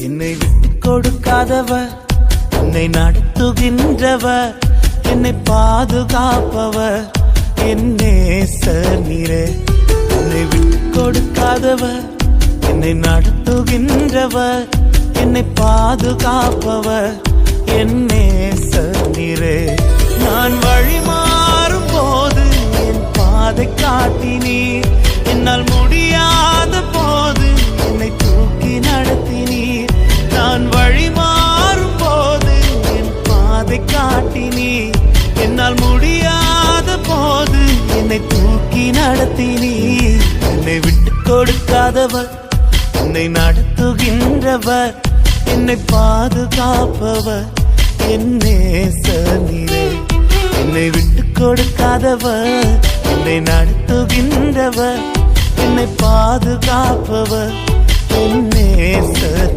என்னை விட்டு கொடுக்காதவர், என்னை நடத்துகின்றவர், என்னை பாதுகாப்பவர் என் நேசர் நீரே. என்னை விட்டு கொடுக்காதவர், என்னை நடத்துகின்றவர், என்னை பாதுகாப்பவர் என் நேசர் நீரே. நான் வழி மாறும் போது என் பாதை காட்டினீர், என்னால் முடியாத போது என்னை தூக்கி நடத்தினீர். நான் வழி மாறும் போது என் பாதை காட்டினீர், என்னால் முடியாத போது என்னை தூக்கி நடத்தினீர். என்னை விட்டு கொடுக்காதவர், என்னை நடத்துகின்றவர், என்னை பாதுகாப்பவர் என் நேசர் நீரே. என்னை விட்டு கொடுக்காதவர், என்னை நடத்துகின்றவர், என்னை பாதுகாப்பவர் என் நேசர்